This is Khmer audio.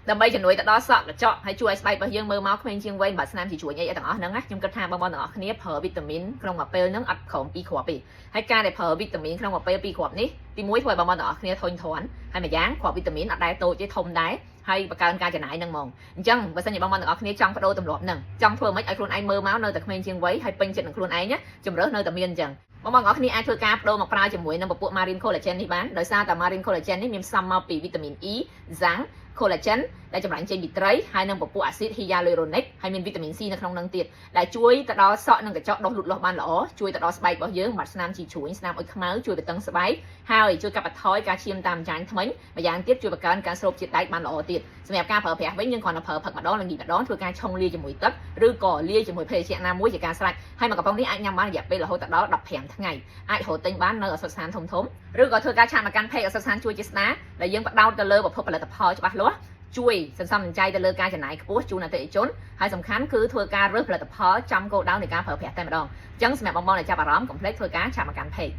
ដើម្បីជំនួយទៅដល់សក់កញ្ចក់ហើយជួយឲ្យស្បែករបស់យើងមើលមកក្មេងជាងវ័យបាត់ស្នាមជីជួញអីទាំងអស់ហ្នឹងណាខ្ញុំគិតថាបងប្អូនទាំងអស់គ្នាប្រើវីតាមីនក្នុងមួយពេលហ្នឹងអត់ក្រោម2គ្រាប់ទេហើយការដែលប្រើវីតាមីនក្នុងមួយពេល2គ្រាប់នេះទី1ធ្វើឲ្យបងប្អូនទាំងអស់គ្នាធុញទ្រាន់ហើយម្យ៉ាងគ្រាប់វីតាមីនអត់ដែលតូចទេធំដែរហើយបង្កើនការចំណាយហ្នឹងហ្មងអញ្ចឹងបើសិនជាបងប្អូនទាំងអស់គ្នាចង់បដូរទម្លាប់ហ្នឹងចង់ធ្វើម៉េចឲ្យខ្លួនឯងមើលមកនៅតែក្មេងជាងវ័យហើយពេញចិត្តនឹងខ្លួនឯងណាជំរឿសនៅតែមានអញ្ចឹងបងប្អូនទាំងអស់គ្នាអាចធ្វើការបដូរមកប្រើជាមួយនឹងពពួក Marine Collagen នេះបានដោយសារតែ Marine Collagen នេះមានផ្សំមកពីវីតាមីន E, Zinc, Collagen ដែលចម្រាញ់ចេញពីត្រីហើយនឹងពពួកអាស៊ីត Hyaluronic ហើយមានវីតាមីន C នៅក្នុងហ្នឹងទៀតដែលជួយទៅដល់សក់និងកញ្ចក់ដុសលូតលាស់បានល្អជួយទៅដល់ស្បែករបស់យើងបាត់ស្នាមជីជ្រួញស្នាមអុចខ្មៅជួយបតឹងស្បែកហើយជួយកាត់បន្ថយការឈាមតាមចាញ់ធ្មេញម្យ៉ាងទៀតជួយបង្កើនការស្រូបជាតិដែកបានល្អទៀតសម្រាប់ការប្រើប្រាស់វិញយើងគ្រាន់តែប្រើផឹកម្ដងនិងញីម្ដងធ្វើការឆុងលាយជាមួយទឹកឬក៏លាយជាមួយភេសជ្ជៈណាមួយជាការស្រេចហើយមួយកំប៉ុងនេះអាចញ៉ាំបានរយៈពេលរហូតដល់15ថ្ងៃអាចរកទិញបាននៅឱសថស្ថានធំៗឬក៏ធ្វើការឆាកមកកាន់ page ឱសថស្ថានជួយជាស្ដាដែលយើងផ្ដោតទៅលើប្រភពផលិតផលច្បាស់លាស់ជួយសន្សំសំចៃទៅលើការចំណាយខ្ពស់ជូនអតិថិជនហើយសំខាន់គឺធ្វើការរើសផលិតផលចំគោលដៅនៃការប្រើប្រាស់តែម្ដងអញ្ចឹងសម្រាប់បងប្អូនដែលចាប់អារម្មណ៍កុំភ្លេចធ្វើការឆាកមកកាន់ page